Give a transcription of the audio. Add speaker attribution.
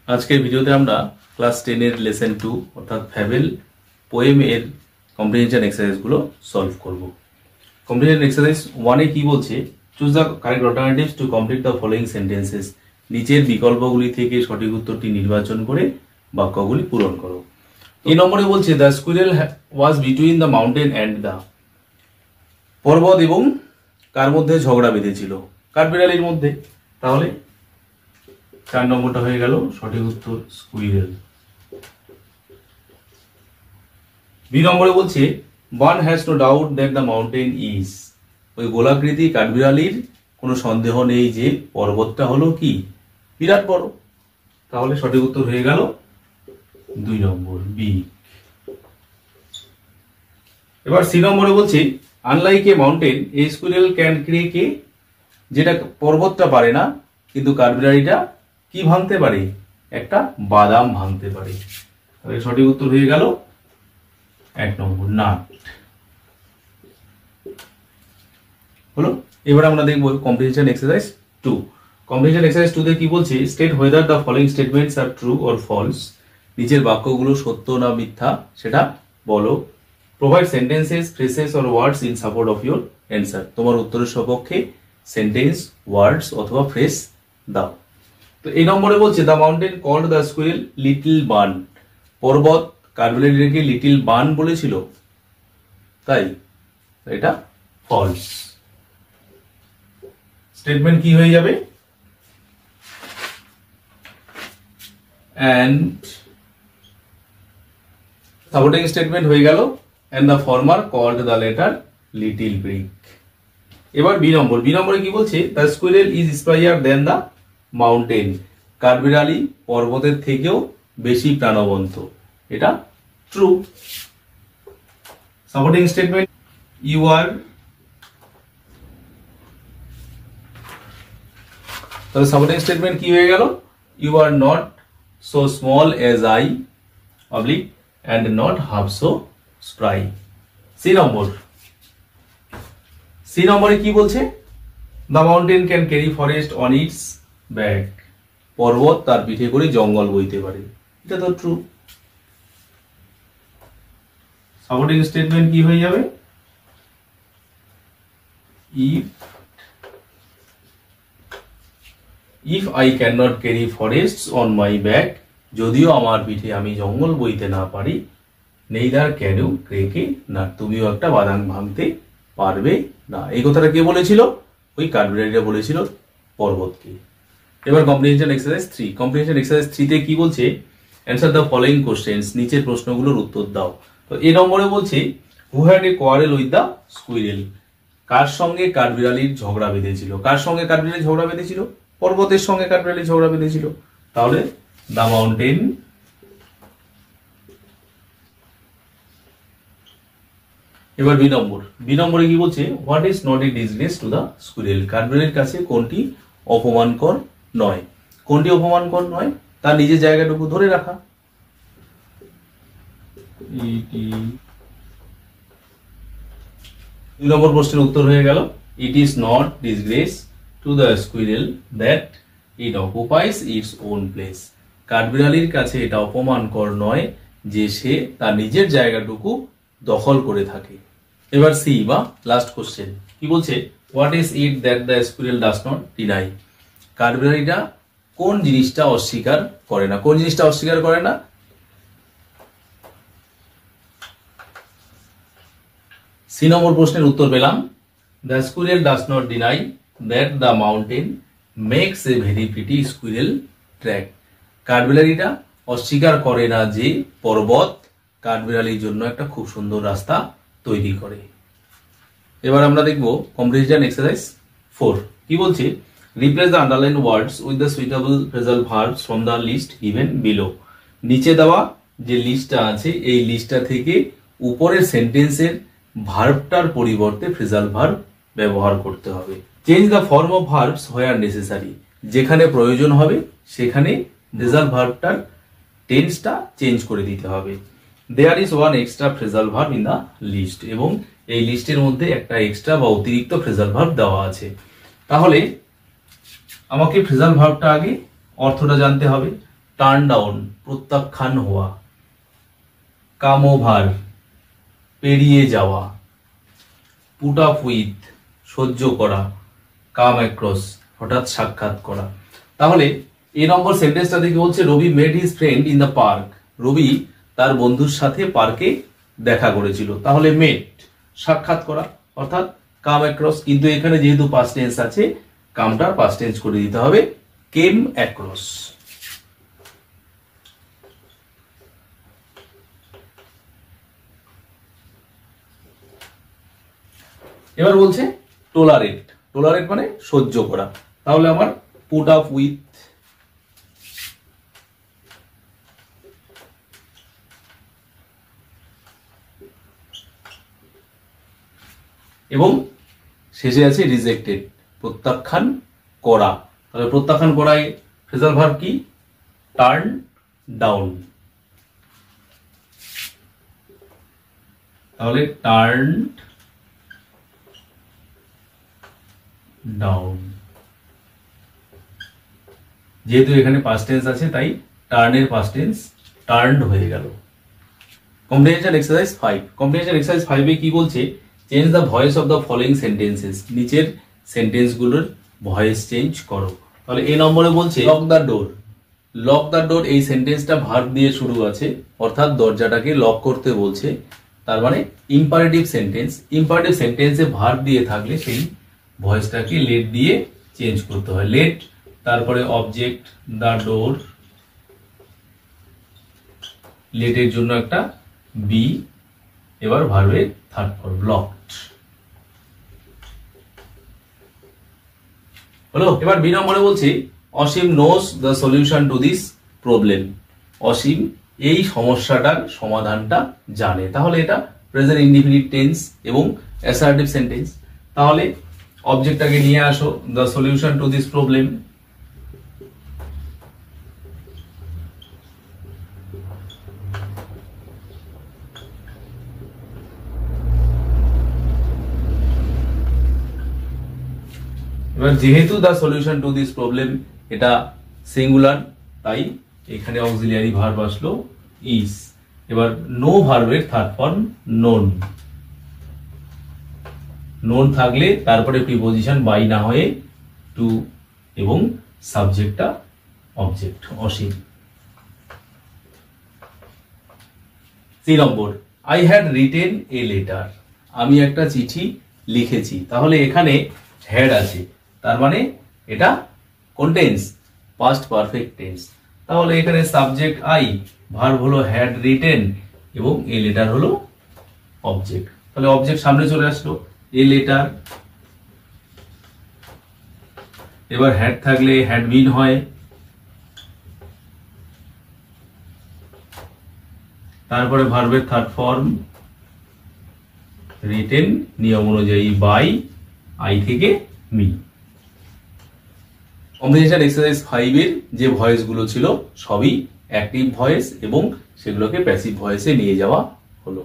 Speaker 1: আজকের ভিডিওতে আমরা ক্লাস 10 এর লেসন 2 অর্থাৎ ফ্যাবেল পোয়েম এর কম্প্রিহেনশন এক্সারসাইজ গুলো সলভ করব। কম্প্রিহেনশন এক্সারসাইজ 1 এ কি বলছে, choose the correct alternatives to complete the following sentences. নিচের বিকল্পগুলি থেকে সঠিক উত্তরটি নির্বাচন করে বাক্যগুলি পূরণ করো। এই নম্বরে বলছে the squirrel was between the mountain and the, পর্বত এবং কার মধ্যে ঝগড়া বেঁধেছিল? কাঠবিড়ালির মধ্যে। তাহলে 4 নম্বরটা হয়ে গেল সঠিক উত্তর স্কুইরেল। বি নম্বরে বলছে one has no doubt that the mountain is, ওই গোলাকৃতি কাঠবিড়ালির কোনো সন্দেহ নেই যে পর্বতটা হলো কি বিরাট বড়। তাহলে সঠিক উত্তর হয়ে গেল 2 নম্বর বি। এবার সি নম্বরে বলছে unlike a mountain a squirrel can crack a, যেটা পর্বতটা পারে না কিন্তু কাঠবিড়ালিটা কি ভাঙতে পারে? একটা বাদাম ভাঙতে পারে। তাহলে সঠিক উত্তর হয়ে গেল 1 নম্বর নাট। হলো। এবার আমরা দেখব কম্প্রিহেনশন এক্সারসাইজ 2। কম্প্রিহেনশন এক্সারসাইজ 2 তে কি বলছে, state whether the following statements are true or false. নিচের বাক্যগুলো সত্য না মিথ্যা সেটা বলো। Provide sentences, phrases or words in support of your answer. তোমার উত্তরের সপক্ষে সেন্টেন্স, ওয়ার্ডস অথবা ফ্রেজ দাও। তো এই নম্বরে বলছে the mountain called the squirrel little bun, পর্বত কাঠবিড়ালিকে লিটল বান বলেছিল, তাই এটা ফলস। স্টেটমেন্ট কি হয়ে যাবে? and সাপোর্টিং স্টেটমেন্ট হয়ে গেল and the former called the latter little brick। এবার বি নম্বর, বি নম্বরে কি বলছে the squirrel is spicier than the mountain, কাঠবিড়ালি পর্বতের থেকেও বেশি প্রাণবন্ত, এটা true. Supporting statement you are, তাহলে সাপোর্টিং স্টেটমেন্ট কি হয়ে গেল? you are not so small as I oblique and not half so spry। C number, C নম্বরে কি বলছে the mountain can carry forest on its back, পর্বত তার পিঠে করে জঙ্গল বইতে পারে, এটা তো ট্রু। সাপোর্টিং স্টেটমেন্ট কি হয়ে যাবে? if I cannot carry forests on my back, যদিও আমার পিঠে আমি জঙ্গল বইতে না পারি, neither can you crack a nut, তুমিও একটা বাদাম ভাঙতে পারবে না। এই কথাটা কে বলেছিল? ওই কাঠবিড়ালিটা বলেছিল পর্বতকে। এবার কম্প্রিহেনশন এক্সারসাইজ 3। কম্প্রিহেনশন এক্সারসাইজ 3 তে কি বলছে, অ্যানসার দ্য ফলোইং কোশ্চেন্স, নিচের প্রশ্নগুলোর উত্তর দাও। তো এই নম্বরে বলছে who had a quarrel with the squirrel, কার সঙ্গে কাঠবিড়ালির ঝগড়া বেঁধেছিল? কার সঙ্গে কাঠবিড়ালির ঝগড়া বেঁধেছিল? পর্বতের সঙ্গে কাঠবিড়ালি ঝগড়া বেঁধেছিল। তাহলে দ্য মাউন্টেন। এবার বি নম্বর, বি নম্বরে কি বলছে what is not a disgrace to the squirrel, কাঠবিড়ালির কাছে কোনটি অপমানকর নয়? কোনটি অপমানকর নয়? তার নিজের জায়গাটুকু ধরে রাখা। দুই নম্বর প্রশ্নের উত্তর হয়ে গেল it is not disgrace to the squirrel that it occupies its own place, কাঠবিড়ালির কাছে এটা অপমানকর নয় যে সে তার নিজের জায়গাটুকু দখল করে থাকে। এবার সি বা লাস্ট কোশ্চেন কি বলছে, what is it that the squirrel does not deny, কাঠবিড়ালিটা কোন জিনিসটা অস্বীকার করে না? কোন জিনিসটা অস্বীকার করে না? সি নম্বর প্রশ্নের উত্তর পেলাম the squirrel does not deny that the mountain makes a very pretty squirrel track, কাঠবিড়ালিটা অস্বীকার করে না যে পর্বত কাঠবিড়ালির জন্য একটা খুব সুন্দর রাস্তা তৈরি করে। এবার আমরা দেখব কম্প্রিহেনশন এক্সারসাইজ 4। কি বলছে, replace the underline words with the suitable phrasal verbs from the list given below. নিচে দেওয়া যে লিস্টটা আছে এই লিস্টটা থেকে উপরের সেন্টেন্সের ভার্বটার পরিবর্তে ফ্রেজাল ভার্ব ব্যবহার করতে হবে। Change the form of verbs where necessary, যেখানে প্রয়োজন হবে সেখানে ফ্রেজাল ভার্বটার টেন্সটা চেঞ্জ করে দিতে হবে। There is one extra phrasal verb in the list, এবং এই লিস্টের মধ্যে একটা এক্সট্রা বা অতিরিক্ত ফ্রেজাল ভার্ব দেওয়া আছে। তাহলে আমাকে ফ্রেজাল ভার্বটা আগে অর্থটা জানতে হবে। টার্ন ডাউন প্রত্যাখ্যান হওয়া, কাম ওভার পেরিয়ে যাওয়া, পুট আপ উইথ সহ্য করা, কাম অ্যাক্রস হঠাৎ সাক্ষাৎ করা। তাহলে এ নম্বর সেন্টেন্সটা দেখে বলছে Robi made his friend in the park. Robi তার বন্ধুর সাথে পার্কে দেখা করেছিল। তাহলে মেট সাক্ষাৎ করা অর্থাৎ কাম অ্যাক্রস, কিন্তু এখানে যেহেতু পাস্ট টেন্স আছে কামটার পাস্ট টেন্স করে দিতে হবে কেম অ্যাক্রস। এবার বলছে টোলারেট। টোলারেট মানে সহ্য করা। তাহলে আমার পুট আপ উইথ, এবং শেষে আছে রিজেক্টেড প্রত্যাখ্যান করা। তাহলে প্রত্যাখ্যান করায় ফ্রেজাল ভার্ব কি? Turn down. তাহলে টার্ন ডাউন, যেহেতু এখানে পাস্ট টেন্স আছে তাই টার্নের পাস্ট টেন্স টার্নড হয়ে গেল। Comprehension exercise 5। কম্প্রিহেনশন এক্সারসাইজ 5 এ কি বলছে? Change the voice of the following sentences. নিচের সেন্টেন্সগুলোর ভয়েস চেঞ্জ করো। তাহলে এই নম্বরে বলছে lock the door. Lock the door এই সেন্টেন্সটা ভার্ব দিয়ে শুরু আছে, অর্থাৎ দরজাটাকে লক করতে বলছে। তার মানে ইম্পারেটিভ সেন্টেন্স। ইম্পারেটিভ সেন্টেন্সে ভার্ব দিয়ে থাকলে সেই ভয়েসটাকে লেট দিয়ে চেঞ্জ করতে হয়। লেট, তারপরে অবজেক্ট দ্য ডোর, লেটের জন্য একটা বি, এবার ভার্বের থার্ড ফর্ম লকড হলো। এবার বি নম্বরে বলছি Asim knows the solution to this problem. Asim এই সমস্যাটার সমাধানটা জানে। তাহলে এটা প্রেজেন্ট ইনডিফিনিট টেন্স এবং অ্যাসার্টিভ সেন্টেন্স। তাহলে অবজেক্টটাকে নিয়ে আসো, the solution to this problem. এবার যেহেতু the solution to this problem এটা সিঙ্গুলার, তাই এখানে অক্সিলিয়ারি ভার্ব আসলো ইজ। এবার নো ভার্বের থার্ড ফর্ম নোন। নোন থাকলে তারপরে প্রিপোজিশন বাই না হয়ে টু এবং সাবজেক্টটা অবজেক্ট অসীম। সি নম্বর I had written a letter. আমি একটা চিঠি লিখেছি। তাহলে এখানে হ্যাড আছে, তার মানে এটা কোন টেন্স? Past perfect tense. তাহলে এখানে সাবজেক্ট আই, ভার্ব হলো হ্যাড রিটেন এবং এ লেটার হলো অবজেক্ট। তাহলে অবজেক্ট সামনে চলে আসলো, এ লেটার। এবার হ্যাড থাকলে হ্যাড বিন হয়, তারপরে ভার্বের থার্ড ফর্ম রিটেন, নিয়ম অনুযায়ী বাই, আই থেকে মি। কম্প্রিহেনশন এক্সারসাইজ 5 এর যে ভয়েস গুলো ছিল সবই অ্যাক্টিভ ভয়েস এবং সেগুলোকে প্যাসিভ ভয়েসে নিয়ে যাওয়া হলো।